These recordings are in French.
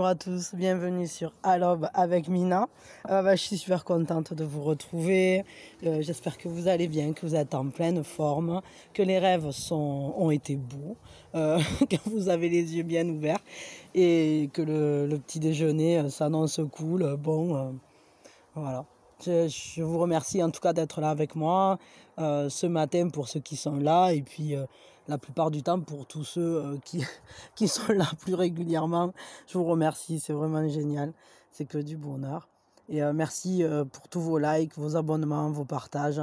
bonjour à tous, bienvenue sur Alobe avec Mina. Je suis super contente de vous retrouver, j'espère que vous allez bien, que vous êtes en pleine forme, que les rêves ont été beaux, que vous avez les yeux bien ouverts et que le petit déjeuner s'annonce cool, bon, voilà. Je vous remercie en tout cas d'être là avec moi ce matin pour ceux qui sont là et puis la plupart du temps pour tous ceux qui sont là plus régulièrement. Je vous remercie, c'est vraiment génial, c'est que du bonheur. Et merci pour tous vos likes, vos abonnements, vos partages,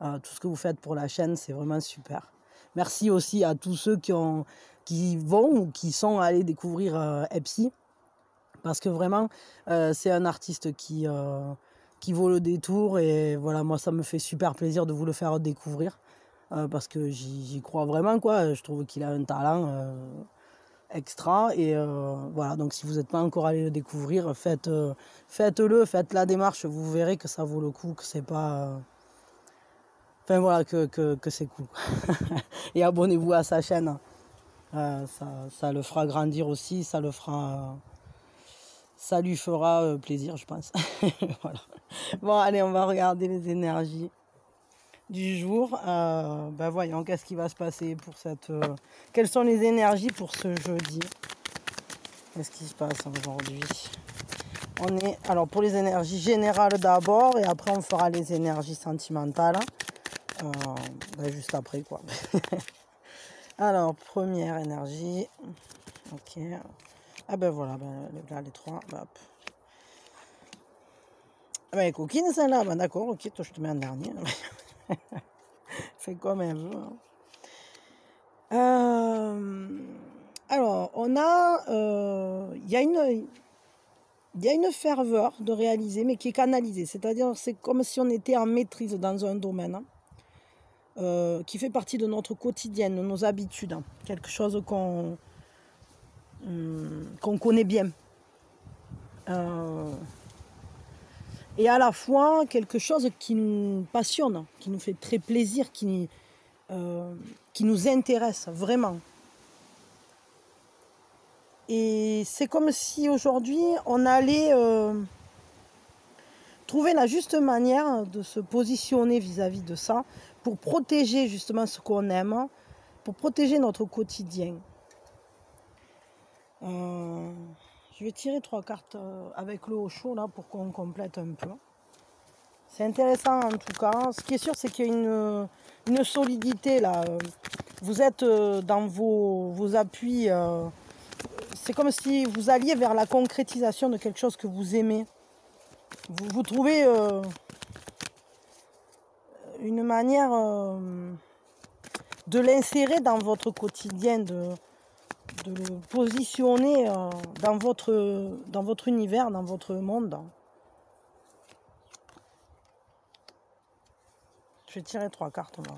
tout ce que vous faites pour la chaîne, c'est vraiment super. Merci aussi à tous ceux qui vont ou qui sont allés découvrir Epsi, parce que vraiment c'est un artiste qui vaut le détour et voilà, moi ça me fait super plaisir de vous le faire découvrir parce que j'y crois vraiment quoi, je trouve qu'il a un talent extra et voilà, donc si vous n'êtes pas encore allé le découvrir, faites-le, faites la démarche, vous verrez que ça vaut le coup, que c'est pas... Enfin voilà, que c'est cool. Et abonnez-vous à sa chaîne, ça le fera grandir aussi, ça lui fera plaisir, je pense. Voilà. Bon, allez, on va regarder les énergies du jour. Voyons, qu'est-ce qui va se passer pour cette... Quelles sont les énergies pour ce jeudi? Qu'est-ce qui se passe aujourd'hui? Alors, pour les énergies générales d'abord, et après, on fera les énergies sentimentales. Juste après, quoi. Alors, première énergie. Ok. Ah ben voilà, là, les trois. Hop. Elle est coquine celle-là, d'accord, ok, toi je te mets en dernier. C'est comme elle veut. Alors, on a, il y a une ferveur de réaliser, mais qui est canalisée. C'est-à-dire, c'est comme si on était en maîtrise dans un domaine qui fait partie de notre quotidien, de nos habitudes, quelque chose qu'on connaît bien. Et à la fois quelque chose qui nous passionne, qui nous fait très plaisir, qui nous intéresse vraiment. Et c'est comme si aujourd'hui on allait trouver la juste manière de se positionner vis-à-vis de ça pour protéger justement ce qu'on aime, pour protéger notre quotidien. Je vais tirer 3 cartes avec le haut chaud là pour qu'on complète un peu. C'est intéressant en tout cas. Ce qui est sûr, c'est qu'il y a une solidité là. Vous êtes dans vos appuis. C'est comme si vous alliez vers la concrétisation de quelque chose que vous aimez. Vous trouvez une manière de l'insérer dans votre quotidien, de le positionner dans votre univers, dans votre monde. Je vais tirer 3 cartes là.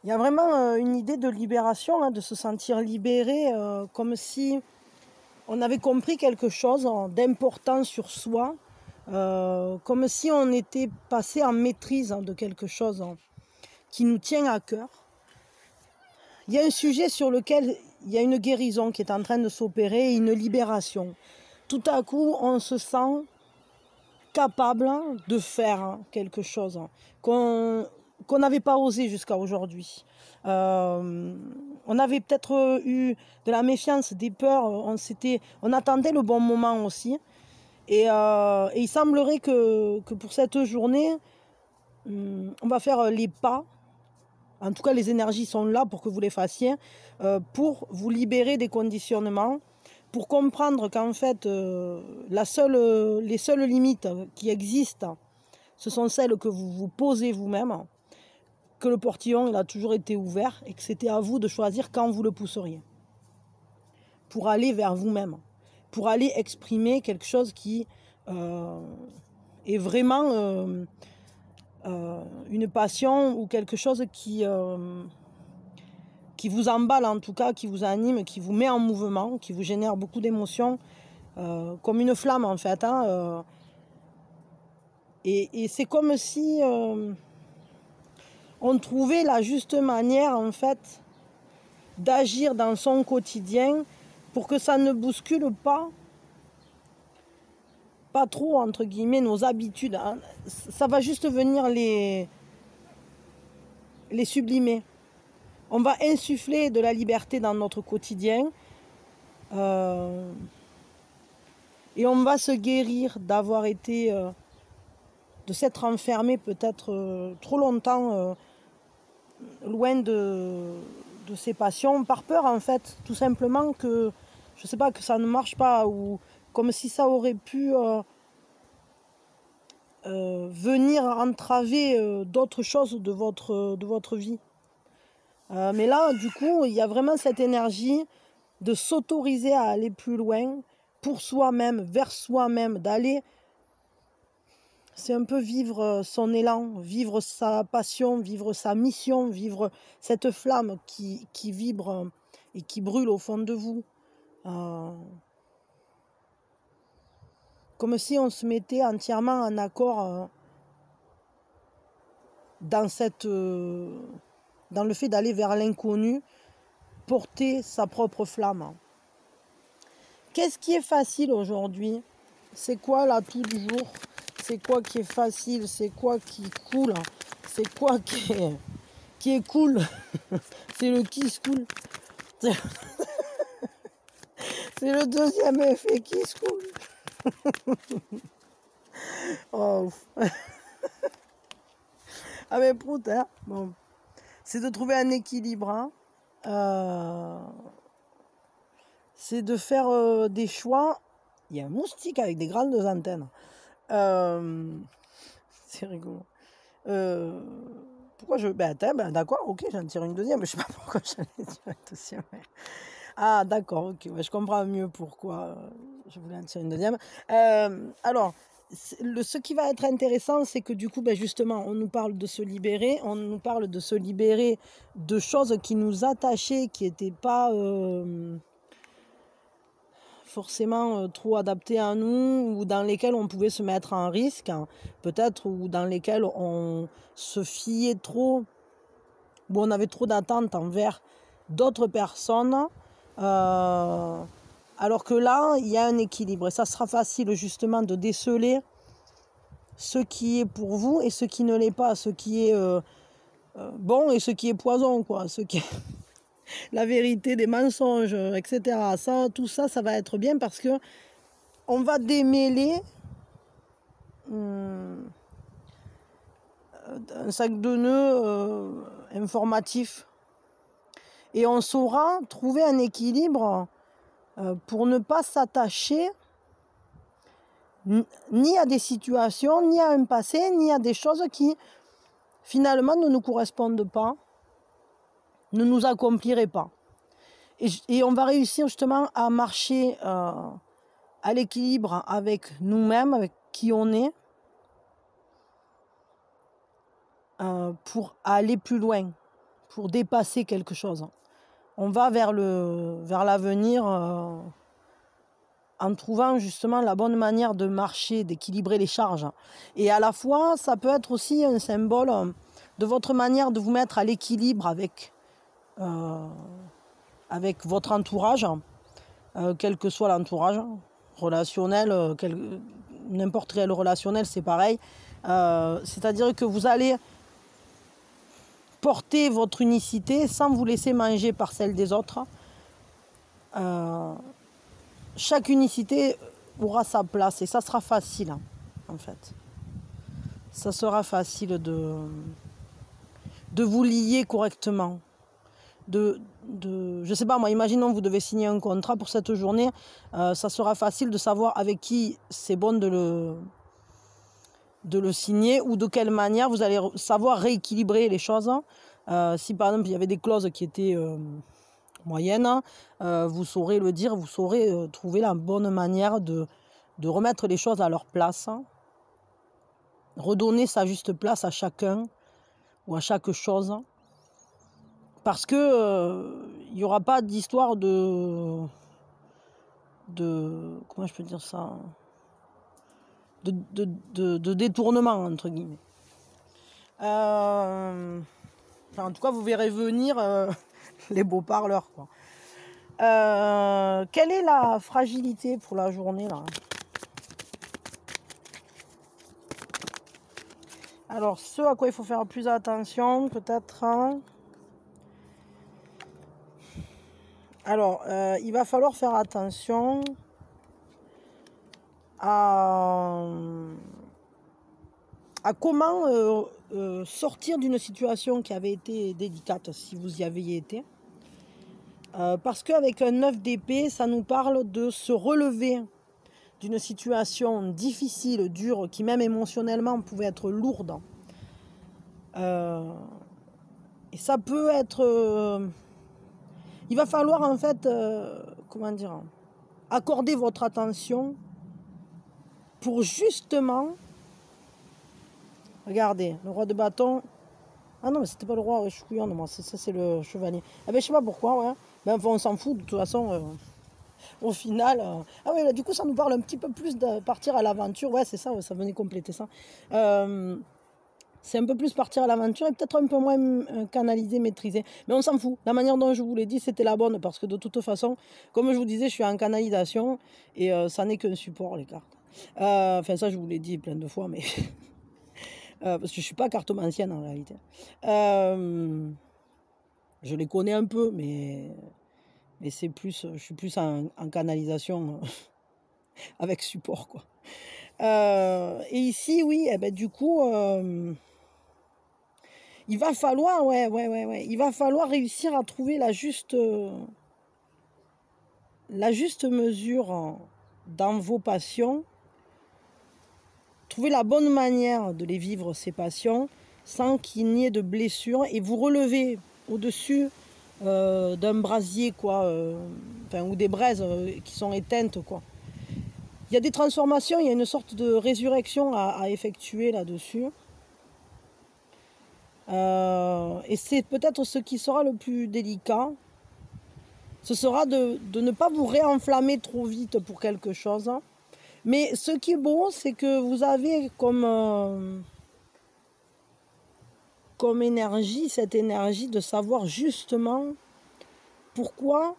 Il y a vraiment une idée de libération, de se sentir libéré, comme si on avait compris quelque chose d'important sur soi, comme si on était passé en maîtrise de quelque chose qui nous tient à cœur. Il y a un sujet sur lequel il y a une guérison qui est en train de s'opérer, une libération. Tout à coup, on se sent capable de faire quelque chose qu'on n'avait pas osé jusqu'à aujourd'hui. On avait peut-être eu de la méfiance, des peurs, on attendait le bon moment aussi. Et il semblerait que pour cette journée, on va faire les pas. En tout cas, les énergies sont là pour que vous les fassiez, pour vous libérer des conditionnements, pour comprendre qu'en fait, les seules limites qui existent, ce sont celles que vous vous posez vous-même, que le portillon il a toujours été ouvert et que c'était à vous de choisir quand vous le pousseriez. Pour aller vers vous-même, pour aller exprimer quelque chose qui est vraiment une passion ou quelque chose qui vous emballe en tout cas, qui vous anime, qui vous met en mouvement, qui vous génère beaucoup d'émotions, comme une flamme en fait. Et c'est comme si ont trouvé la juste manière, en fait, d'agir dans son quotidien pour que ça ne bouscule pas trop, entre guillemets, nos habitudes. Hein. Ça va juste venir les sublimer. On va insuffler de la liberté dans notre quotidien et on va se guérir d'avoir été, de s'être enfermé peut-être trop longtemps loin de ses passions, par peur en fait, tout simplement que, je sais pas, que ça ne marche pas, ou comme si ça aurait pu venir entraver d'autres choses de votre vie. Mais là, du coup, il y a vraiment cette énergie de s'autoriser à aller plus loin pour soi-même, vers soi-même, d'aller, c'est un peu vivre son élan, vivre sa passion, vivre sa mission, vivre cette flamme qui vibre et qui brûle au fond de vous. Comme si on se mettait entièrement en accord dans le fait d'aller vers l'inconnu, porter sa propre flamme. Qu'est-ce qui est facile aujourd'hui? C'est quoi l'atout du jour? C'est quoi qui est facile? C'est quoi qui coule? C'est quoi qui est cool? C'est le qui se coule. C'est le deuxième effet qui se coule. Oh. Ah mais prout, hein. Bon. C'est de trouver un équilibre. Hein. C'est de faire des choix. Il y a un moustique avec des grandes antennes. C'est rigolo. Pourquoi je... Ben d'accord, ok, j'en tire une deuxième. Je sais pas pourquoi j'en ai tiré une deuxième. Ah d'accord, ok, je comprends mieux pourquoi je voulais en tirer une deuxième. Alors, ce qui va être intéressant, c'est que du coup, justement, on nous parle de se libérer, on nous parle de se libérer de choses qui nous attachaient, qui n'étaient pas forcément trop adaptées à nous, ou dans lesquelles on pouvait se mettre en risque, hein, peut-être, ou dans lesquelles on se fiait trop, où on avait trop d'attentes envers d'autres personnes. Alors que là, il y a un équilibre et ça sera facile justement de déceler ce qui est pour vous et ce qui ne l'est pas, ce qui est bon et ce qui est poison, quoi, ce qui est la vérité des mensonges, etc. Ça, tout ça, ça va être bien parce que on va démêler un sac de nœuds informatif et on saura trouver un équilibre pour ne pas s'attacher ni à des situations, ni à un passé, ni à des choses qui finalement ne nous correspondent pas, ne nous accompliraient pas. Et on va réussir justement à marcher à l'équilibre avec nous-mêmes, avec qui on est, pour aller plus loin, pour dépasser quelque chose. On va vers l'avenir en trouvant justement la bonne manière de marcher, d'équilibrer les charges. Et à la fois, ça peut être aussi un symbole de votre manière de vous mettre à l'équilibre avec votre entourage, quel que soit l'entourage, relationnel, n'importe quel relationnel, c'est pareil. C'est-à-dire que vous allez porter votre unicité sans vous laisser manger par celle des autres. Chaque unicité aura sa place et ça sera facile, en fait. Ça sera facile de vous lier correctement. Je sais pas moi, imaginons vous devez signer un contrat pour cette journée, ça sera facile de savoir avec qui c'est bon de le signer ou de quelle manière vous allez savoir rééquilibrer les choses. Si par exemple il y avait des clauses qui étaient moyennes, vous saurez le dire, vous saurez trouver la bonne manière de remettre les choses à leur place, redonner sa juste place à chacun ou à chaque chose. Parce que il n'y aura pas d'histoire de comment je peux dire ça, de détournement entre guillemets. Enfin, en tout cas, vous verrez venir les beaux parleurs, quoi. Quelle est la fragilité pour la journée, là? Alors, ce à quoi il faut faire plus attention, peut-être. Hein. Alors, il va falloir faire attention à comment sortir d'une situation qui avait été délicate, si vous y aviez été. Parce qu'avec un 9 d'épée, ça nous parle de se relever d'une situation difficile, dure, qui même émotionnellement pouvait être lourde. Et ça peut être... il va falloir en fait, comment dire, accorder votre attention pour justement... Regardez, le roi de bâton... Ah non, mais c'était pas le roi, je suis couillonne, moi, ça c'est le chevalier. Ah ben je sais pas pourquoi, ouais. Ben enfin, on s'en fout, de toute façon, au final. Ah ouais, là, du coup, ça nous parle un petit peu plus de partir à l'aventure. Ouais, c'est ça, ouais, ça venait compléter ça. C'est un peu plus partir à l'aventure et peut-être un peu moins canalisé, maîtrisé. Mais on s'en fout. La manière dont je vous l'ai dit, c'était la bonne parce que de toute façon, comme je vous disais, je suis en canalisation et ça n'est qu'un support, les cartes. Enfin, ça, je vous l'ai dit plein de fois, mais... parce que je ne suis pas cartomancienne en réalité. Je les connais un peu, mais c'est plus, je suis plus en canalisation avec support, quoi. Et ici, oui, eh ben, du coup, il va falloir, il va falloir réussir à trouver la juste mesure dans vos passions. Trouver la bonne manière de les vivre, ces passions, sans qu'il n'y ait de blessures et vous relever au-dessus d'un brasier, quoi, enfin, ou des braises qui sont éteintes, quoi. Il y a des transformations, il y a une sorte de résurrection à effectuer là-dessus. Et c'est peut-être ce qui sera le plus délicat. Ce sera de ne pas vous réenflammer trop vite pour quelque chose. Mais ce qui est beau, c'est que vous avez comme énergie, cette énergie de savoir justement pourquoi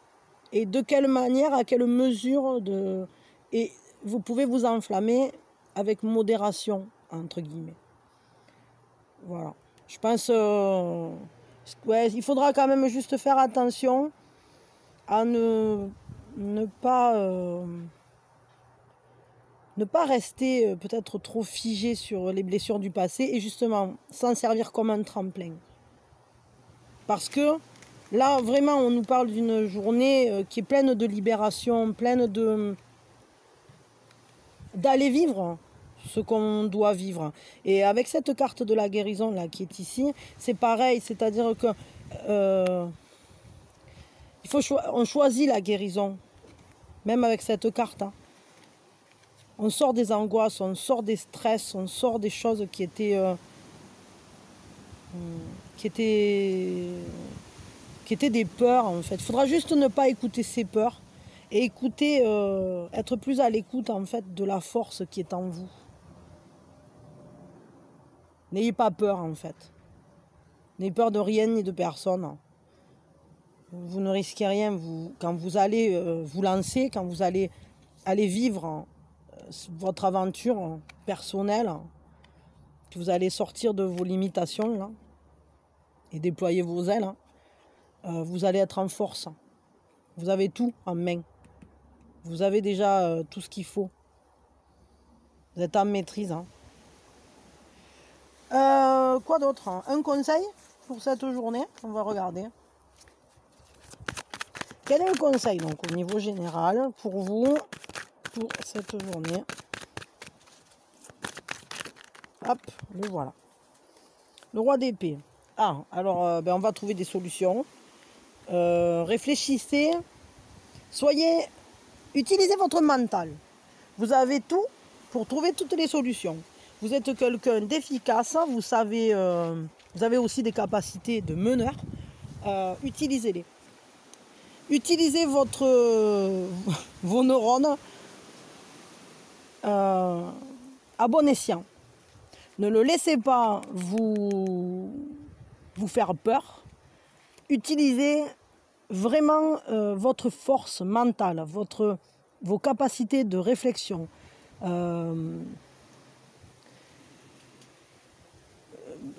et de quelle manière, à quelle mesure et vous pouvez vous enflammer avec modération, entre guillemets. Voilà. Je pense ouais, il faudra quand même juste faire attention à ne pas rester peut-être trop figé sur les blessures du passé et justement s'en servir comme un tremplin. Parce que là, vraiment, on nous parle d'une journée qui est pleine de libération, pleine d'aller vivre ce qu'on doit vivre. Et avec cette carte de la guérison là qui est ici, c'est pareil, c'est-à-dire que on choisit la guérison, même avec cette carte. Hein. On sort des angoisses, on sort des stress, on sort des choses qui étaient des peurs en fait. Il faudra juste ne pas écouter ces peurs et écouter, être plus à l'écoute en fait de la force qui est en vous. N'ayez pas peur en fait. N'ayez peur de rien ni de personne. Vous ne risquez rien quand vous allez vous lancer, quand vous allez vivre votre aventure personnelle, que vous allez sortir de vos limitations là, et déployer vos ailes, vous allez être en force. Vous avez tout en main. Vous avez déjà tout ce qu'il faut. Vous êtes en maîtrise. Hein. Quoi d'autre? Un conseil pour cette journée? On va regarder. Quel est le conseil donc au niveau général pour vous pour cette journée? Hop, le voilà. Le roi d'épée. Ah, alors on va trouver des solutions. Réfléchissez. Utilisez votre mental. Vous avez tout pour trouver toutes les solutions. Vous êtes quelqu'un d'efficace. Vous avez aussi des capacités de meneur. Utilisez-les. Utilisez vos neurones à bon escient. Ne le laissez pas vous vous faire peur. Utilisez vraiment votre force mentale, vos capacités de réflexion,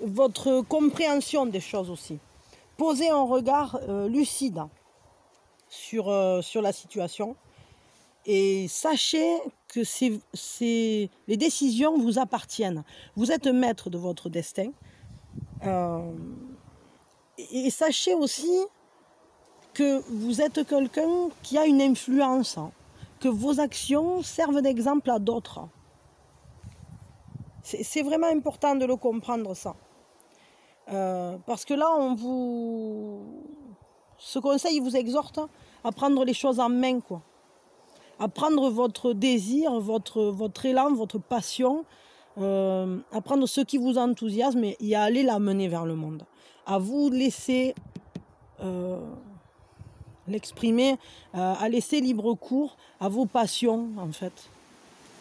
votre compréhension des choses aussi. Posez un regard lucide sur la situation et sachez que les décisions vous appartiennent. Vous êtes maître de votre destin. Et sachez aussi que vous êtes quelqu'un qui a une influence, que vos actions servent d'exemple à d'autres. C'est vraiment important de le comprendre, ça. Parce que là, ce conseil vous exhorte à prendre les choses en main, quoi. À prendre votre désir, votre élan, votre passion, à prendre ce qui vous enthousiasme et à aller l'amener vers le monde. À vous laisser l'exprimer, à laisser libre cours à vos passions, en fait.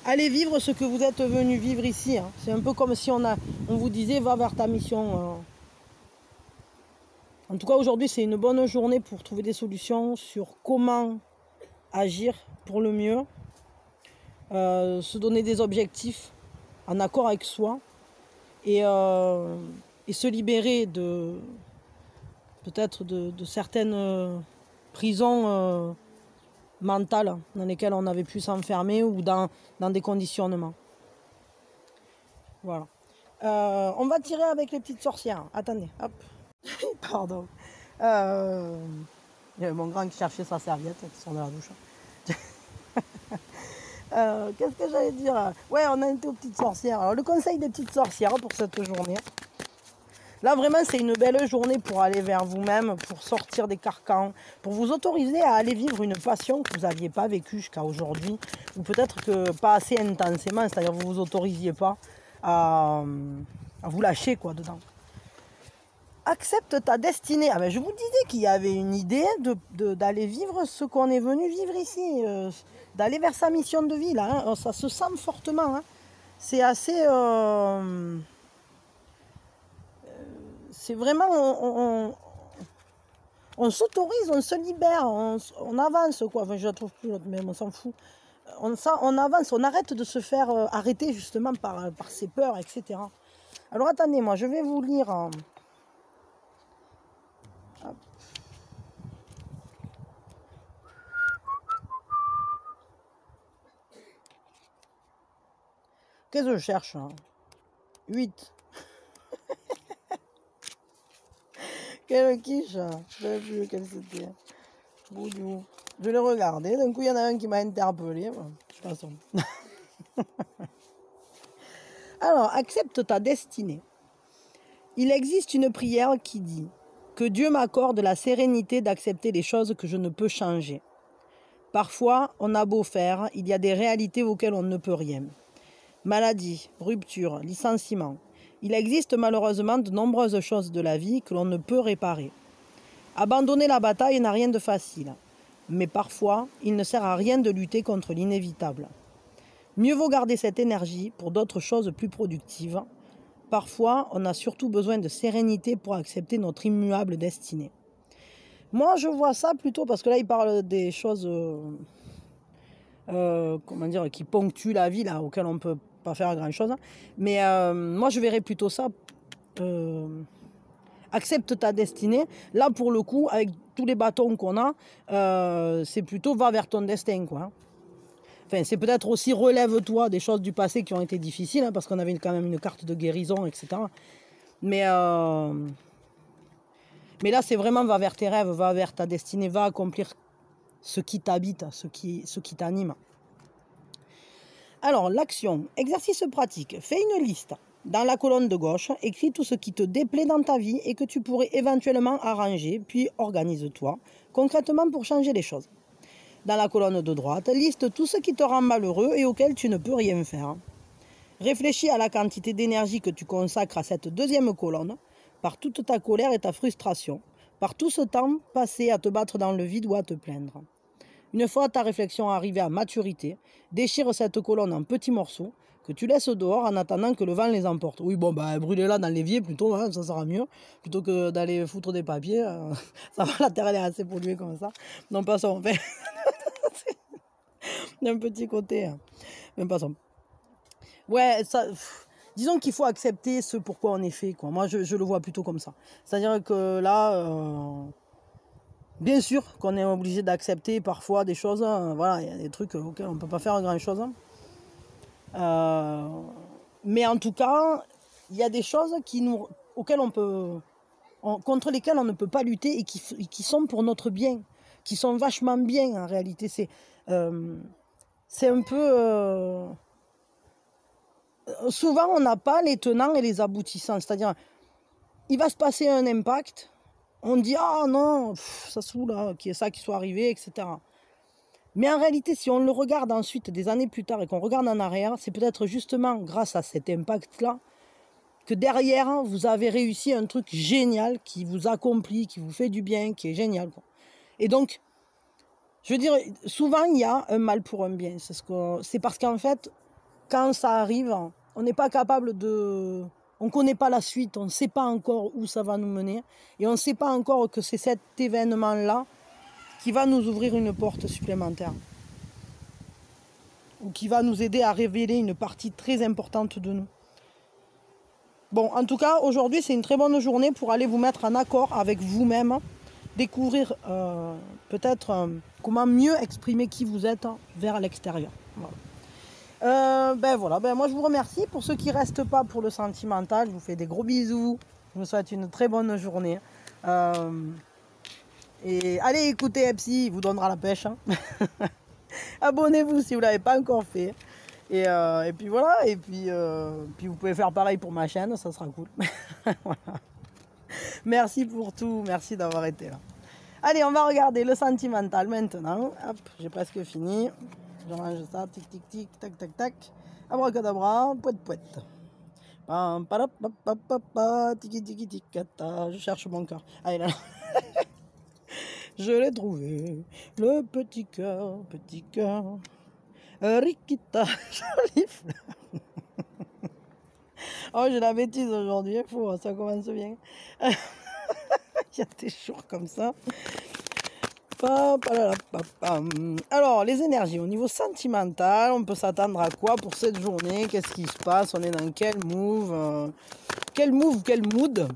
Allez vivre ce que vous êtes venu vivre ici. Hein. C'est un peu comme si on vous disait, va vers ta mission. En tout cas, aujourd'hui, c'est une bonne journée pour trouver des solutions sur comment agir pour le mieux, se donner des objectifs en accord avec soi et se libérer peut-être de certaines prisons mentales dans lesquelles on avait pu s'enfermer ou dans des conditionnements. Voilà. On va tirer avec les petites sorcières. Attendez, hop. Pardon. Il y avait mon grand qui cherchait sa serviette, qui sort de la douche. Qu'est-ce que j'allais dire? Ouais, on a été aux petites sorcières. Alors, le conseil des petites sorcières pour cette journée. Là, vraiment, c'est une belle journée pour aller vers vous-même, pour sortir des carcans, pour vous autoriser à aller vivre une passion que vous n'aviez pas vécue jusqu'à aujourd'hui, ou peut-être que pas assez intensément, c'est-à-dire que vous ne vous autorisiez pas à vous lâcher, quoi, dedans. Accepte ta destinée. Ah ben, je vous disais qu'il y avait une idée d'aller vivre ce qu'on est venu vivre ici, d'aller vers sa mission de vie, là. Hein. Ça se sent fortement. Hein. C'est assez... c'est vraiment... On s'autorise, on se libère, on avance, quoi. Enfin, je la trouve plus l'autre, mais on s'en fout. On avance, on arrête de se faire arrêter justement par ses peurs, etc. Alors attendez, moi, je vais vous lire... Qu'est-ce que je cherche hein 8. Quelle quiche. Je ne sais plus quelle c'était. Boudou. Je l'ai regardé. D'un coup, il y en a un qui m'a interpellé. De toute façon. Alors, accepte ta destinée. Il existe une prière qui dit « Que Dieu m'accorde la sérénité d'accepter les choses que je ne peux changer. Parfois, on a beau faire, il y a des réalités auxquelles on ne peut rien. Maladie, rupture, licenciement. Il existe malheureusement de nombreuses choses de la vie que l'on ne peut réparer. Abandonner la bataille n'a rien de facile. Mais parfois, il ne sert à rien de lutter contre l'inévitable. Mieux vaut garder cette énergie pour d'autres choses plus productives. Parfois, on a surtout besoin de sérénité pour accepter notre immuable destinée. » Moi, je vois ça plutôt parce que là, il parle des choses comment dire, qui ponctuent la vie, là, auxquelles on ne peut pas faire grand-chose. Mais moi, je verrais plutôt ça. Accepte ta destinée. Là, pour le coup, avec tous les bâtons qu'on a, c'est plutôt va vers ton destin, quoi. Enfin, c'est peut-être aussi relève-toi des choses du passé qui ont été difficiles, hein, parce qu'on avait quand même une carte de guérison, etc. Mais là, c'est vraiment va vers tes rêves, va vers ta destinée, va accomplir ce qui t'habite, ce qui t'anime. Alors, l'action, exercice pratique. Fais une liste. Dans la colonne de gauche, écris tout ce qui te déplaît dans ta vie et que tu pourrais éventuellement arranger, puis organise-toi concrètement pour changer les choses. Dans la colonne de droite, liste tout ce qui te rend malheureux et auquel tu ne peux rien faire. Réfléchis à la quantité d'énergie que tu consacres à cette deuxième colonne, par toute ta colère et ta frustration, par tout ce temps passé à te battre dans le vide ou à te plaindre. Une fois ta réflexion arrivée à maturité, déchire cette colonne en petits morceaux, que tu laisses dehors en attendant que le vent les emporte. Oui, bon, bah, brûlez-la dans l'évier plutôt, hein, ça sera mieux, plutôt que d'aller foutre des papiers. Ça va, la terre, elle est assez polluée comme ça. Non, passons, enfin, il y a un petit côté, hein. Même passons. Ouais, ça, disons qu'il faut accepter ce pourquoi on est fait, quoi. Moi, je le vois plutôt comme ça. C'est-à-dire que là, bien sûr qu'on est obligé d'accepter parfois des choses, hein. Voilà, il y a des trucs auxquels on ne peut pas faire grand-chose, hein. Mais en tout cas, il y a des choses auxquelles contre lesquelles on ne peut pas lutter et qui sont pour notre bien, qui sont vachement bien en réalité. C'est un peu... souvent, on n'a pas les tenants et les aboutissants. C'est-à-dire, il va se passer un impact, on dit « Ah non, ça saoule, là, qu'il y ait ça qui soit arrivé, etc. » Mais en réalité, si on le regarde ensuite, des années plus tard, et qu'on regarde en arrière, c'est peut-être justement grâce à cet impact-là que derrière, vous avez réussi un truc génial qui vous accomplit, qui vous fait du bien, qui est génial, quoi. Et donc, je veux dire, souvent, il y a un mal pour un bien. C'est parce qu'en fait, quand ça arrive, on n'est pas capable de... On ne connaît pas la suite, on ne sait pas encore où ça va nous mener. Et on ne sait pas encore que c'est cet événement-là qui va nous ouvrir une porte supplémentaire. Ou qui va nous aider à révéler une partie très importante de nous. Bon, en tout cas, aujourd'hui, c'est une très bonne journée pour aller vous mettre en accord avec vous-même, découvrir peut-être comment mieux exprimer qui vous êtes vers l'extérieur. Voilà. Moi je vous remercie. Pour ceux qui ne restent pas pour le sentimental, je vous fais des gros bisous. Je vous souhaite une très bonne journée. Et allez écouter Epsi, il vous donnera la pêche. Hein. Abonnez-vous si vous ne l'avez pas encore fait. Et puis voilà, et puis vous pouvez faire pareil pour ma chaîne, ça sera cool. Voilà. Merci pour tout, merci d'avoir été là. Allez, on va regarder le sentimental maintenant. Hop, j'ai presque fini. Je range ça, tic tic tic, tac tac tac. Abracadabra, pouet pouet. Pam, tiki tiki tic, je cherche mon cœur. Allez là. Je l'ai trouvé, le petit cœur, Rikita, jolie fleur. Oh, j'ai la bêtise aujourd'hui, ça commence bien. Il y a des jours comme ça. Alors, les énergies, au niveau sentimental, on peut s'attendre à quoi pour cette journée? Qu'est-ce qui se passe? On est dans quel move? Quel mood?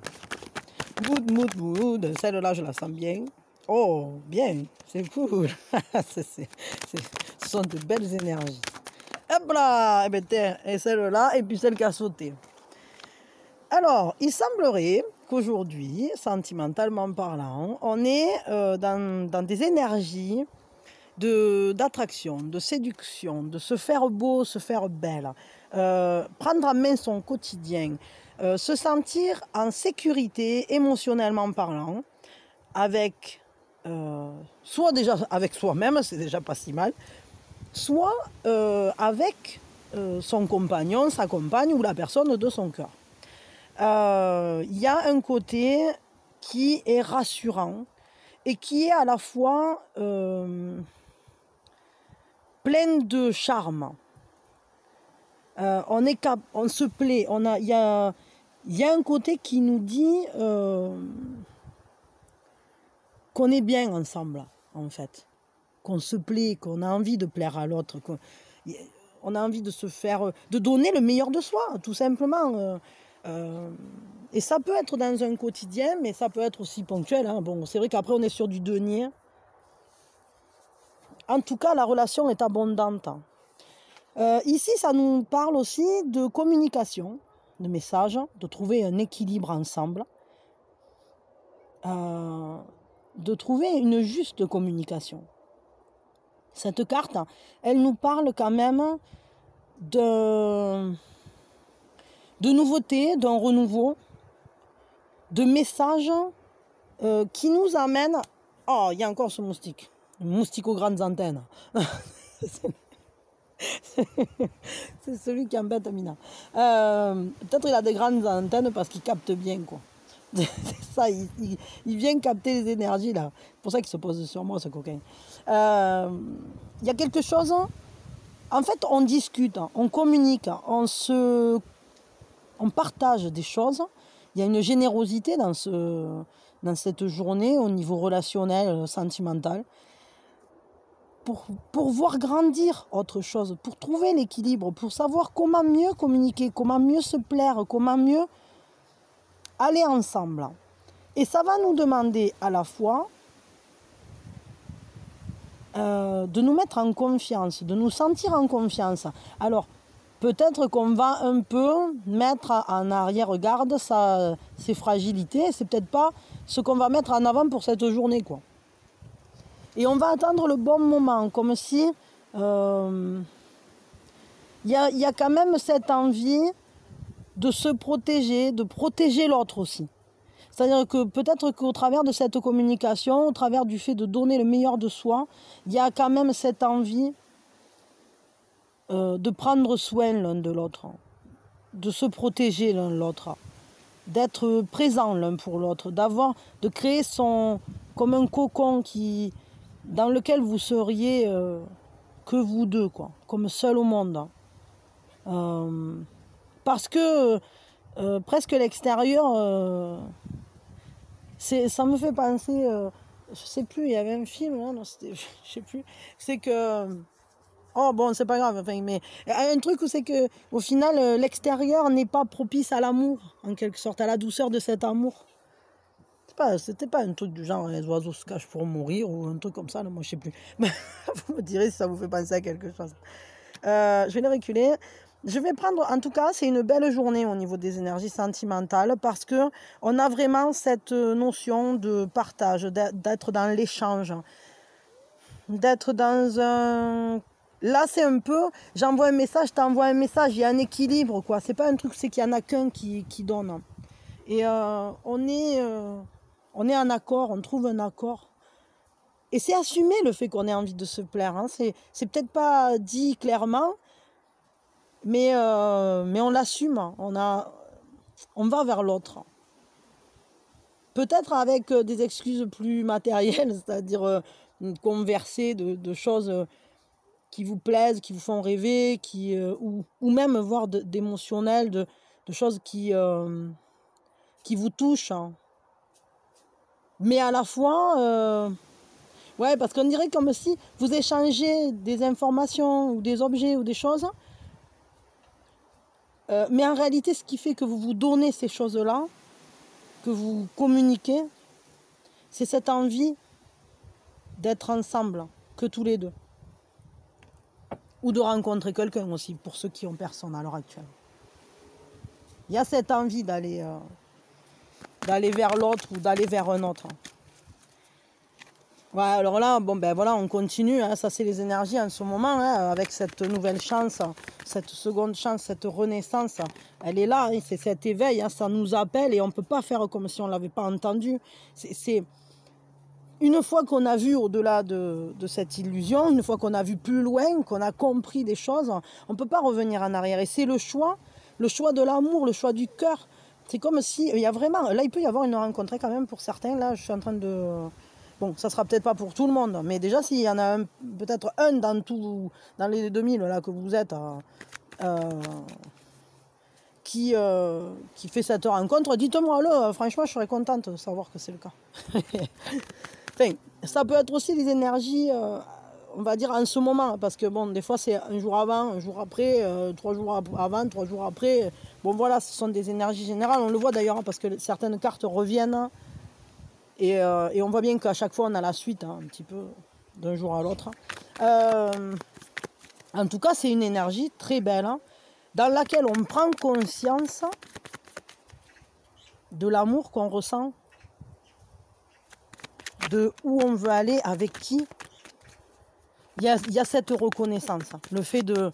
Mood. Celle-là, je la sens bien. Oh, bien, c'est cool. Ce sont de belles énergies. Hop là, et, et celle-là, et puis celle qui a sauté. Alors, il semblerait qu'aujourd'hui, sentimentalement parlant, on est dans des énergies d'attraction, de séduction, de se faire beau, se faire belle, prendre en main son quotidien, se sentir en sécurité émotionnellement parlant, avec soit déjà avec soi-même, c'est déjà pas si mal, soit avec son compagnon, sa compagne ou la personne de son cœur. Il y a un côté qui est rassurant et qui est à la fois plein de charme. On se plaît, il y a un côté qui nous dit qu'on est bien ensemble, en fait. Qu'on se plaît, qu'on a envie de plaire à l'autre, qu'on a envie de se faire, de donner le meilleur de soi, tout simplement. Et ça peut être dans un quotidien, mais ça peut être aussi ponctuel. Hein. Bon, c'est vrai qu'après, on est sur du denier. En tout cas, la relation est abondante. Ici, ça nous parle aussi de communication, de messages, de trouver un équilibre ensemble, de trouver une juste communication. Cette carte, elle nous parle quand même de nouveautés, d'un renouveau, de messages qui nous amènent... Oh, il y a encore ce moustique. Le moustique aux grandes antennes. C'est celui qui embête Amina. Peut-être il a des grandes antennes parce qu'il capte bien, quoi. C'est ça, il vient capter les énergies, là. C'est pour ça qu'il se pose sur moi, ce coquin. Il y a quelque chose En fait, on discute, on communique, on partage des choses. Il y a une générosité dans cette journée au niveau relationnel, sentimental, pour voir grandir autre chose, pour trouver l'équilibre, pour savoir comment mieux communiquer, comment mieux se plaire, comment mieux aller ensemble. Et ça va nous demander à la fois de nous mettre en confiance, de nous sentir en confiance. Alors, peut-être qu'on va un peu mettre en arrière-garde ses fragilités. C'est peut-être pas ce qu'on va mettre en avant pour cette journée, quoi. Et on va attendre le bon moment, comme si y a quand même cette envie de se protéger, de protéger l'autre aussi. C'est-à-dire que peut-être qu'au travers de cette communication, au travers du fait de donner le meilleur de soi, il y a quand même cette envie de prendre soin l'un de l'autre, de se protéger l'un de l'autre, d'être présent l'un pour l'autre, de créer comme un cocon dans lequel vous seriez que vous deux, quoi, comme seul au monde. Parce que presque l'extérieur, ça me fait penser, je sais plus, il y avait un film, hein, non, je sais plus, c'est que, oh bon, c'est pas grave, enfin, mais un truc où c'est que, au final, l'extérieur n'est pas propice à l'amour, en quelque sorte, à la douceur de cet amour. C'était pas un truc du genre les oiseaux se cachent pour mourir ou un truc comme ça, là, moi je sais plus. Vous me direz si ça vous fait penser à quelque chose. Je vais les reculer. Je vais prendre, en tout cas, c'est une belle journée au niveau des énergies sentimentales parce que on a vraiment cette notion de partage, d'être dans l'échange, d'être dans un... Là, c'est un peu, j'envoie un message, t'envoies un message, il y a un équilibre, quoi. C'est pas un truc, c'est qu'il y en a qu'un qui donne. Et on est en accord, on trouve un accord. Et c'est assumer le fait qu'on ait envie de se plaire. Hein. C'est peut-être pas dit clairement, mais on l'assume. On va vers l'autre. Peut-être avec des excuses plus matérielles, c'est-à-dire converser de choses qui vous plaisent, qui vous font rêver, ou même voir d'émotionnel, de choses qui vous touchent. Hein. Mais à la fois, ouais, parce qu'on dirait comme si vous échangez des informations ou des objets ou des choses, mais en réalité, ce qui fait que vous vous donnez ces choses-là, que vous communiquez, c'est cette envie d'être ensemble, que tous les deux. Ou de rencontrer quelqu'un aussi, pour ceux qui ont personne à l'heure actuelle. Il y a cette envie d'aller vers l'autre ou d'aller vers un autre. Ouais, alors là, bon ben voilà, on continue, hein, ça c'est les énergies en ce moment, hein, avec cette nouvelle chance, cette seconde chance, cette renaissance, elle est là, hein, c'est cet éveil, hein, ça nous appelle et on ne peut pas faire comme si on ne l'avait pas entendu. C'est une fois qu'on a vu au-delà de cette illusion, une fois qu'on a vu plus loin, qu'on a compris des choses, on ne peut pas revenir en arrière. Et c'est le choix de l'amour, le choix du cœur. C'est comme si, il y a vraiment, là il peut y avoir une rencontre quand même pour certains, là je suis en train de... Bon, ça sera peut-être pas pour tout le monde, mais déjà s'il y en a peut-être un dans les 2000 là que vous êtes, qui fait cette rencontre, dites-moi-le, franchement je serais contente de savoir que c'est le cas. Enfin, ça peut être aussi les énergies, on va dire en ce moment, parce que bon, des fois c'est un jour avant, un jour après, 3 jours avant, 3 jours après. Bon voilà, ce sont des énergies générales, on le voit d'ailleurs, hein, parce que certaines cartes reviennent. Et on voit bien qu'à chaque fois, on a la suite, hein, un petit peu, d'un jour à l'autre. En tout cas, c'est une énergie très belle, hein, dans laquelle on prend conscience de l'amour qu'on ressent, de où on veut aller, avec qui. Il y a cette reconnaissance, le fait de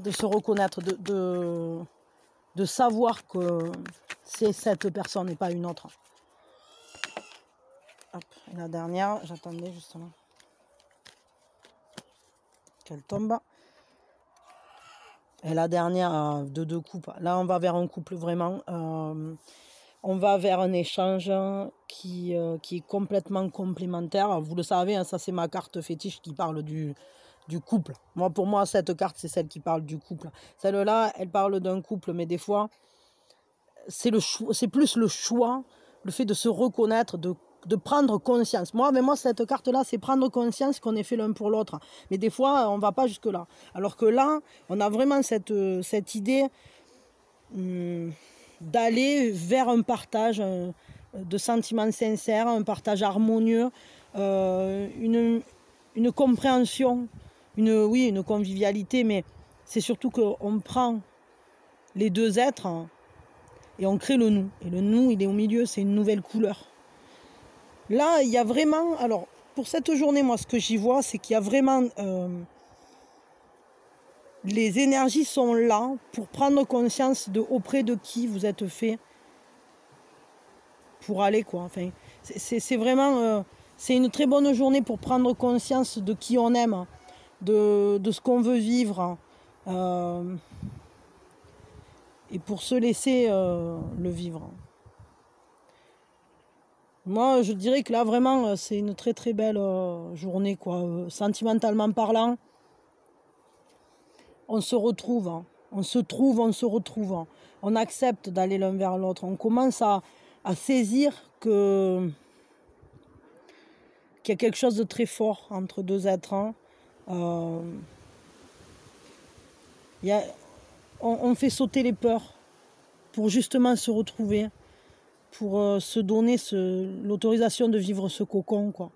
se reconnaître, de savoir que c'est cette personne et pas une autre. Hop, la dernière, j'attendais justement qu'elle tombe. Et la dernière de 2 coupes. Là, on va vers un couple vraiment. On va vers un échange qui est complètement complémentaire. Vous le savez, hein, ça c'est ma carte fétiche qui parle du du couple. Moi, pour moi, cette carte, c'est celle qui parle du couple. Celle-là, elle parle d'un couple, mais des fois, c'est plus le choix, le fait de se reconnaître, de prendre conscience. Moi, cette carte-là, c'est prendre conscience qu'on est fait l'un pour l'autre. Mais des fois, on ne va pas jusque-là. Alors que là, on a vraiment cette idée d'aller vers un partage de sentiments sincères, un partage harmonieux, une compréhension, une convivialité, mais c'est surtout qu'on prend les deux êtres et on crée le nous. Et le nous, il est au milieu, c'est une nouvelle couleur. Là, il y a vraiment... Alors, pour cette journée, moi, ce que j'y vois, c'est qu'il y a vraiment... les énergies sont là pour prendre conscience de auprès de qui vous êtes fait pour aller, quoi. Enfin, c'est vraiment... c'est une très bonne journée pour prendre conscience de qui on aime, de ce qu'on veut vivre. Et pour se laisser le vivre. Moi, je dirais que là, vraiment, c'est une très très belle journée, quoi. Sentimentalement parlant, on se retrouve, hein. On se trouve, on se retrouve. Hein. On accepte d'aller l'un vers l'autre. On commence à saisir qu'il y a quelque chose de très fort entre deux êtres. Hein. On fait sauter les peurs pour justement se retrouver, pour se donner l'autorisation de vivre ce cocon, quoi.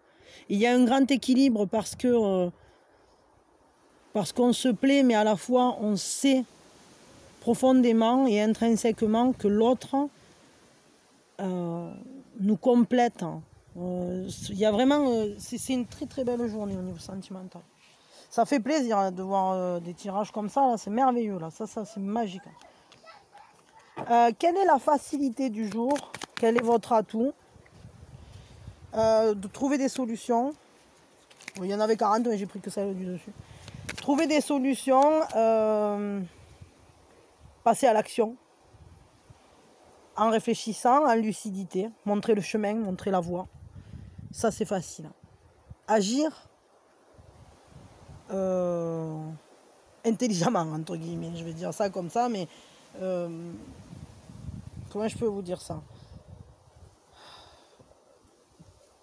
Il y a un grand équilibre parce qu'on se plaît, mais à la fois on sait profondément et intrinsèquement que l'autre nous complète. Il y a vraiment, c'est une très très belle journée au niveau sentimental. Ça fait plaisir de voir des tirages comme ça, là, c'est merveilleux, là. Ça c'est magique. Quelle est la facilité du jour? Quel est votre atout? De trouver des solutions. Bon, il y en avait 40, mais j'ai pris que celle du dessus. Trouver des solutions, passer à l'action, en réfléchissant, en lucidité, montrer le chemin, montrer la voie. Ça, c'est facile. Agir intelligemment, entre guillemets, je vais dire ça comme ça, mais comment je peux vous dire ça?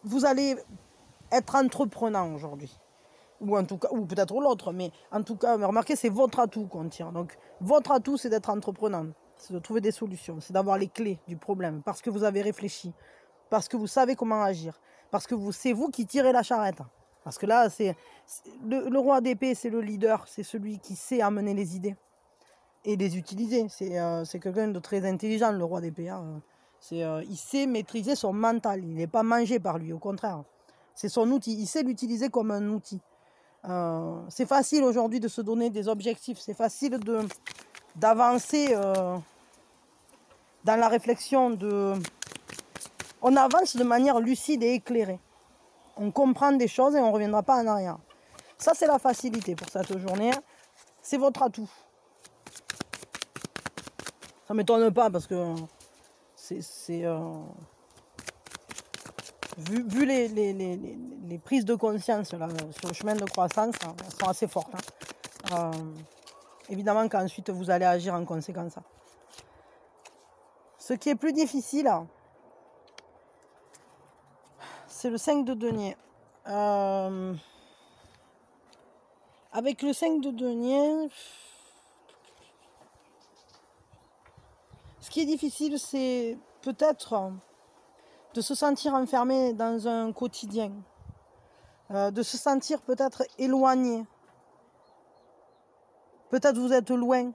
Vous allez être entreprenant aujourd'hui. Ou en tout cas, ou peut-être l'autre, mais en tout cas, remarquez, c'est votre atout qu'on tire. Donc, votre atout, c'est d'être entreprenant, c'est de trouver des solutions, c'est d'avoir les clés du problème, parce que vous avez réfléchi, parce que vous savez comment agir, parce que c'est vous qui tirez la charrette. Parce que là, le roi d'épée, c'est le leader, c'est celui qui sait amener les idées et les utiliser. C'est quelqu'un de très intelligent, le roi d'épée. Hein. Il sait maîtriser son mental, il n'est pas mangé par lui, au contraire. C'est son outil, il sait l'utiliser comme un outil. C'est facile aujourd'hui de se donner des objectifs, c'est facile d'avancer dans la réflexion. On avance de manière lucide et éclairée. On comprend des choses et on ne reviendra pas en arrière. Ça, c'est la facilité pour cette journée. C'est votre atout. Ça ne m'étonne pas parce que vu les prises de conscience là, sur le chemin de croissance, elles sont assez fortes. Hein. Évidemment qu'ensuite vous allez agir en conséquence. Ce qui est plus difficile, c'est le 5 de denier. Avec le 5 de denier, ce qui est difficile, c'est peut-être de se sentir enfermé dans un quotidien, de se sentir peut-être éloigné. Peut-être vous êtes loin,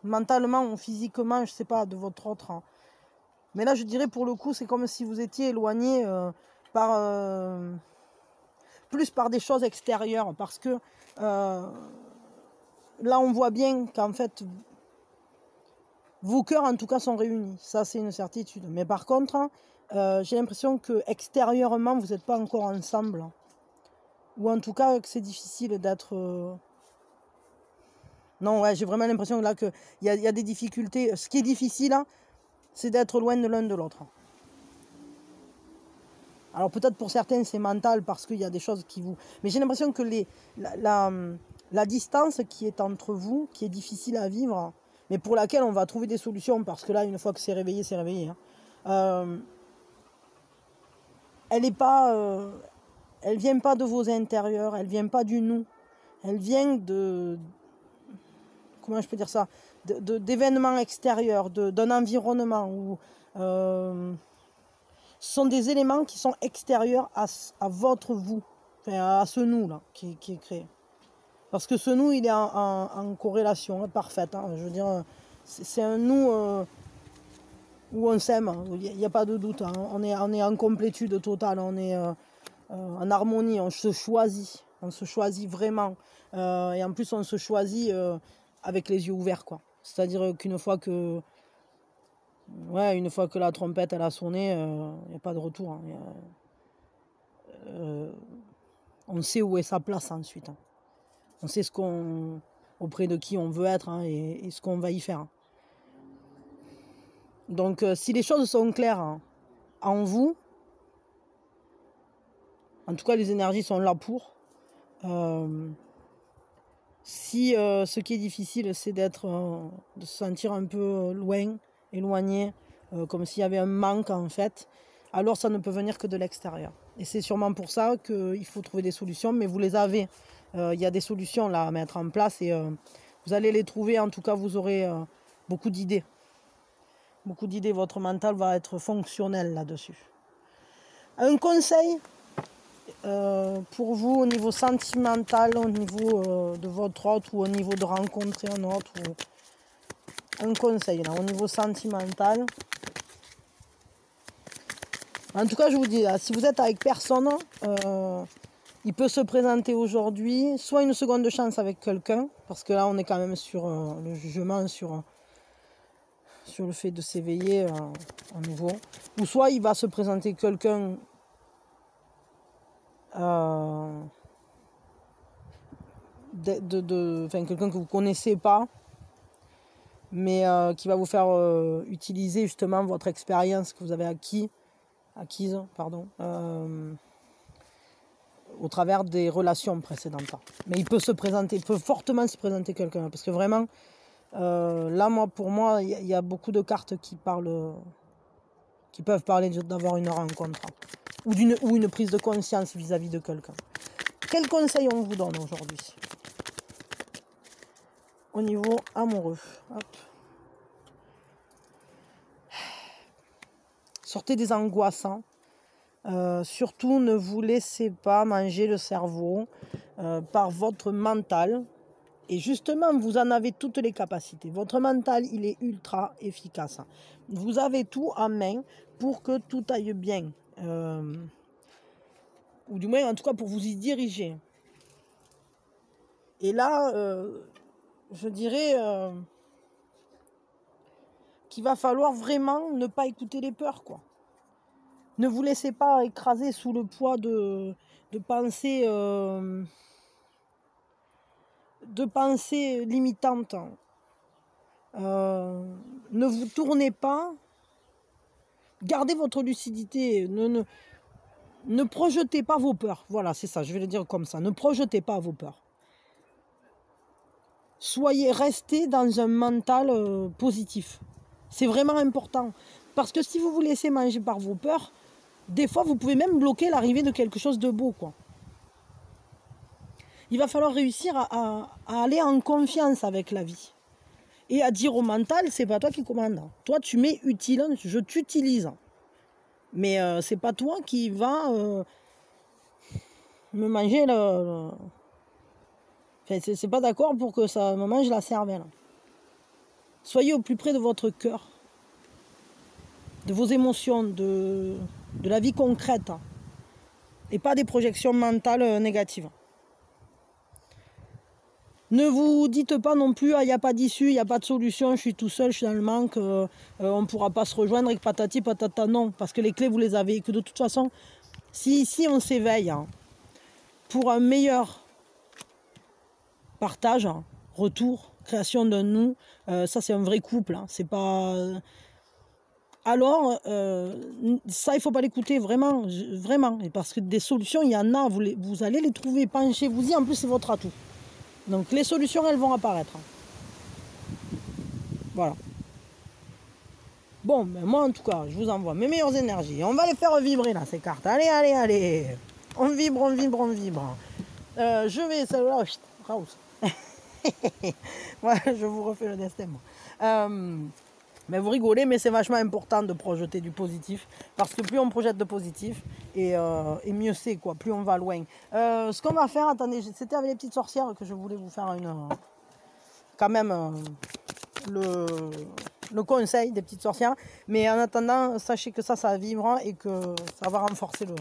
mentalement ou physiquement, je ne sais pas, de votre autre. Mais là, je dirais pour le coup, c'est comme si vous étiez éloigné plus par des choses extérieures. Parce que là, on voit bien qu'en fait, vos cœurs, en tout cas, sont réunis. Ça, c'est une certitude. Mais par contre, j'ai l'impression que extérieurement, vous n'êtes pas encore ensemble. Ou en tout cas, que c'est difficile d'être... Non, ouais, j'ai vraiment l'impression là qu'il y a des difficultés. Ce qui est difficile, c'est d'être loin de l'un de l'autre. Alors peut-être pour certains c'est mental parce qu'il y a des choses qui vous... Mais j'ai l'impression que la distance qui est entre vous, qui est difficile à vivre, mais pour laquelle on va trouver des solutions, parce que là, une fois que c'est réveillé, c'est réveillé. Hein. Elle est pas... elle vient pas de vos intérieurs, elle vient pas du nous. Elle vient de... Comment je peux dire ça, d'événements extérieurs, d'un environnement où ce sont des éléments qui sont extérieurs à votre vous, enfin à ce nous-là qui est créé. Parce que ce nous, il est en corrélation parfaite. Hein. Je veux dire, c'est un nous où on s'aime, il n'y a pas de doute. Hein. On est en complétude totale, on est en harmonie, on se choisit vraiment. Et en plus, on se choisit avec les yeux ouverts, quoi. C'est-à-dire qu'une fois que la trompette elle a sonné, il n'y a pas de retour. Hein. On sait où est sa place ensuite. Hein. On sait auprès de qui on veut être, hein, et ce qu'on va y faire. Donc si les choses sont claires, hein, en vous, en tout cas les énergies sont là pour. Si ce qui est difficile, c'est de se sentir un peu loin, éloigné, comme s'il y avait un manque en fait, alors ça ne peut venir que de l'extérieur. Et c'est sûrement pour ça qu'il faut trouver des solutions, mais vous les avez. Il y a des solutions là à mettre en place et vous allez les trouver. En tout cas, vous aurez beaucoup d'idées. Beaucoup d'idées. Votre mental va être fonctionnel là-dessus. Un conseil pour vous au niveau sentimental, au niveau de votre autre ou au niveau de rencontrer un autre. Un conseil là, au niveau sentimental. En tout cas, je vous dis, là, si vous êtes avec personne, il peut se présenter aujourd'hui, soit une seconde chance avec quelqu'un, parce que là, on est quand même sur le jugement, sur le fait de s'éveiller à nouveau. Ou soit il va se présenter quelqu'un quelqu'un que vous ne connaissez pas, mais qui va vous faire utiliser justement votre expérience que vous avez acquise, au travers des relations précédentes. Mais il peut fortement se présenter quelqu'un, parce que vraiment, là, pour moi, il y a beaucoup de cartes qui peuvent parler d'avoir une rencontre, ou une prise de conscience vis-à-vis de quelqu'un. Quel conseil on vous donne aujourd'hui au niveau amoureux? Hop. Sortez des angoisses. Hein. Surtout, ne vous laissez pas manger le cerveau par votre mental. Et justement, vous en avez toutes les capacités. Votre mental, il est ultra efficace. Vous avez tout en main pour que tout aille bien. Ou du moins, en tout cas, pour vous y diriger. Et là, je dirais qu'il va falloir vraiment ne pas écouter les peurs, quoi. Ne vous laissez pas écraser sous le poids de pensées limitantes. Ne vous tournez pas. Gardez votre lucidité. Ne projetez pas vos peurs. Voilà, c'est ça, je vais le dire comme ça. Ne projetez pas vos peurs. Restez dans un mental positif. C'est vraiment important. Parce que si vous vous laissez manger par vos peurs, des fois, vous pouvez même bloquer l'arrivée de quelque chose de beau, quoi. Il va falloir réussir à aller en confiance avec la vie. Et à dire au mental, c'est pas toi qui commande. Toi, tu m'es utile, je t'utilise. Mais c'est pas toi qui va me manger Enfin, c'est pas d'accord pour que ça me mange la cervelle. Soyez au plus près de votre cœur, de vos émotions, de la vie concrète, et pas des projections mentales négatives. Ne vous dites pas non plus, il n'y a pas d'issue, il n'y a pas de solution, je suis tout seul, je suis dans le manque, on ne pourra pas se rejoindre avec patati patata. Non, parce que les clés, vous les avez. Et que de toute façon, si ici on s'éveille pour un meilleur partage, retour, création d'un nous, ça c'est un vrai couple. C'est pas alors ça, il ne faut pas l'écouter, vraiment, vraiment. Et parce que des solutions, il y en a, vous allez les trouver, penchez-vous-y, en plus c'est votre atout. Donc les solutions, elles vont apparaître. Voilà. Bon, ben moi en tout cas, je vous envoie mes meilleures énergies. On va les faire vibrer là, ces cartes. Allez, allez, allez. On vibre, on vibre, on vibre. Je vais, celle-là, Raus. Voilà, je vous refais le destin, moi. Mais vous rigolez, mais c'est vachement important de projeter du positif. Parce que plus on projette de positif, et mieux c'est, quoi. Plus on va loin. Ce qu'on va faire, attendez, c'était avec les petites sorcières que je voulais vous faire quand même le conseil des petites sorcières. Mais en attendant, sachez que ça vibre et que ça va renforcer le...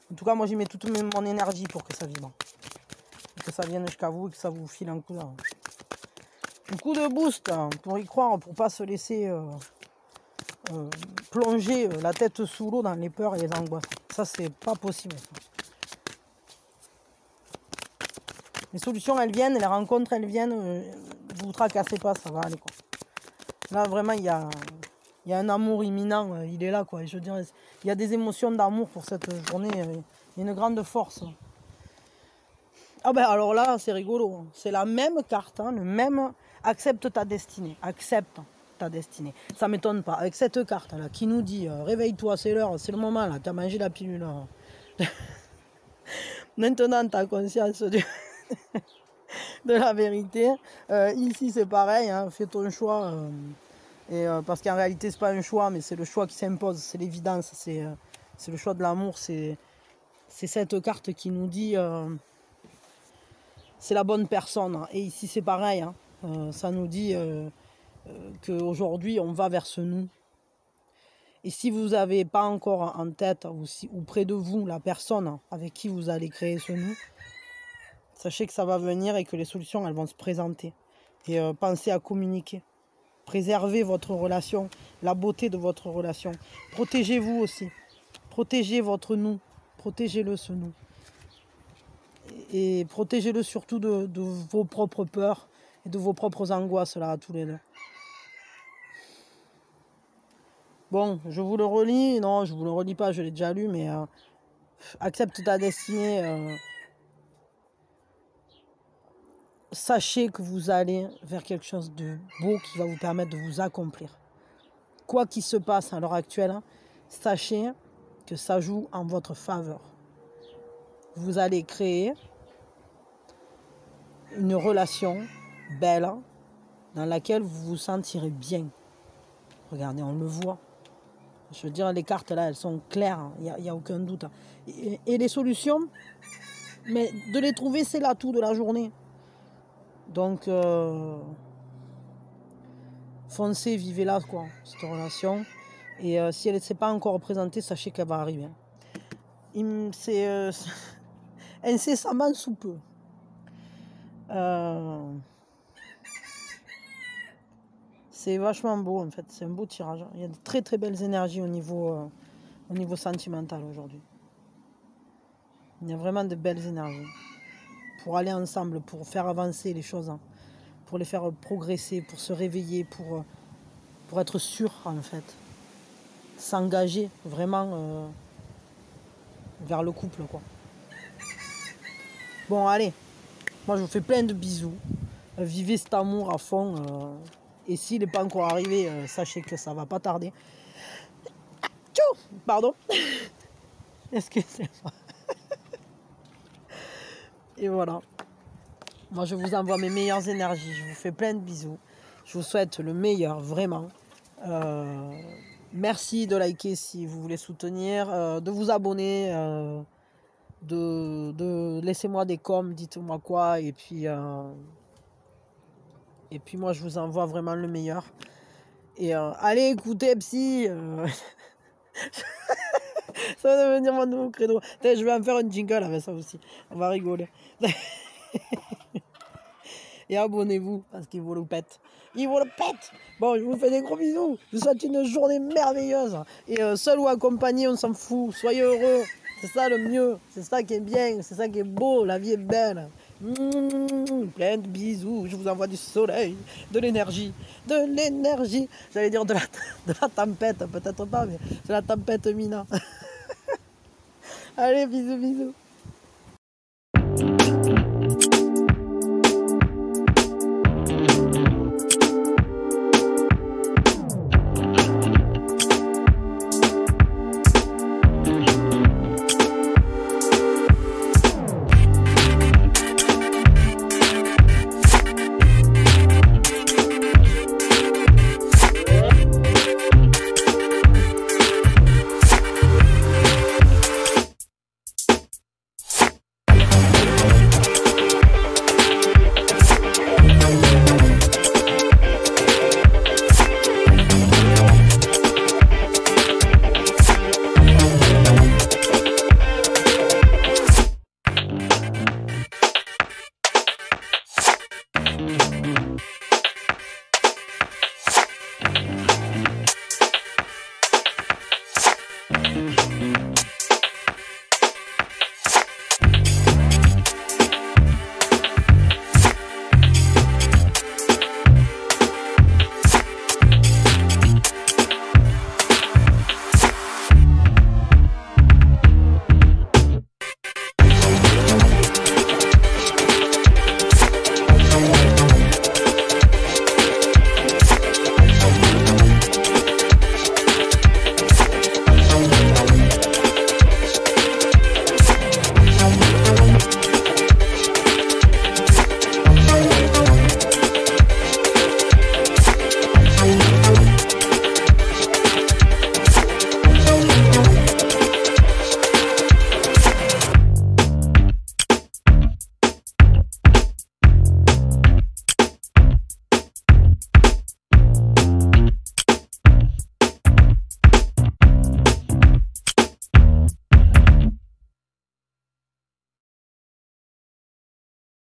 En tout cas, moi, j'y mets toute mon énergie pour que ça vibre. Que ça vienne jusqu'à vous et que ça vous file un coup de boost pour y croire, pour pas se laisser plonger la tête sous l'eau dans les peurs et les angoisses. Ça, c'est pas possible. Les solutions, elles viennent, les rencontres, elles viennent. Vous tracassez pas, ça va aller, quoi. Là, vraiment, il y a un amour imminent, il est là, quoi. Et je dirais, il y a des émotions d'amour pour cette journée, il y a une grande force. Ah ben alors là, c'est rigolo. C'est la même carte, hein, le même accepte ta destinée. Accepte ta destinée. Ça m'étonne pas. Avec cette carte là qui nous dit réveille-toi, c'est l'heure, c'est le moment là, tu as mangé la pilule. Maintenant, tu as conscience de la vérité. Ici, c'est pareil, hein, fais ton choix. Parce qu'en réalité, c'est pas un choix, mais c'est le choix qui s'impose, c'est l'évidence, c'est le choix de l'amour. C'est cette carte qui nous dit c'est la bonne personne. Et ici, c'est pareil. Hein. Ça nous dit qu'aujourd'hui, on va vers ce nous. Et si vous n'avez pas encore en tête ou près de vous la personne avec qui vous allez créer ce nous, sachez que ça va venir et que les solutions, elles vont se présenter. Et pensez à communiquer. Préservez votre relation, la beauté de votre relation. Protégez-vous aussi. Protégez votre nous. Protégez-le, ce nous. Et protégez-le surtout de vos propres peurs et de vos propres angoisses, là, à tous les deux. Bon, je vous le relis. Non, je vous le relis pas, je l'ai déjà lu, mais accepte ta destinée. Sachez que vous allez vers quelque chose de beau qui va vous permettre de vous accomplir. Quoi qu'il se passe à l'heure actuelle, sachez que ça joue en votre faveur. Vous allez créer une relation belle dans laquelle vous vous sentirez bien. Regardez, on le voit. Je veux dire, les cartes là, elles sont claires, il n'y a aucun doute. Et les solutions, mais de les trouver, c'est l'atout de la journée. Donc, foncez, vivez-la, quoi, cette relation. Et si elle ne s'est pas encore représentée, sachez qu'elle va arriver. C'est incessamment sous peu. C'est vachement beau, en fait. C'est un beau tirage. Il y a de très très belles énergies au niveau sentimental aujourd'hui. Il y a vraiment de belles énergies. Pour aller ensemble, pour faire avancer les choses, hein, pour les faire progresser, pour se réveiller, pour être sûr, en fait. S'engager vraiment vers le couple, quoi. Bon, allez. Moi, je vous fais plein de bisous. Vivez cet amour à fond. Et s'il n'est pas encore arrivé, sachez que ça va pas tarder. Tchou, pardon. Excusez-moi. Et voilà. Moi, je vous envoie mes meilleures énergies. Je vous fais plein de bisous. Je vous souhaite le meilleur, vraiment. Merci de liker si vous voulez soutenir, de vous abonner, de laisser-moi des coms, dites-moi quoi. Et puis moi, je vous envoie vraiment le meilleur. Et allez écouter Psy. Ça va devenir mon nouveau credo. Je vais en faire une jingle avec ça aussi. On va rigoler. Et abonnez-vous parce qu'il vous le pète. Il vous le pète. Bon, je vous fais des gros bisous. Je vous souhaite une journée merveilleuse. Et seul ou accompagné, on s'en fout. Soyez heureux. C'est ça le mieux. C'est ça qui est bien. C'est ça qui est beau. La vie est belle. plein de bisous. Je vous envoie du soleil, de l'énergie, de l'énergie. J'allais dire de la tempête, peut-être pas, mais c'est la tempête Mina. Allez, bisous, bisous.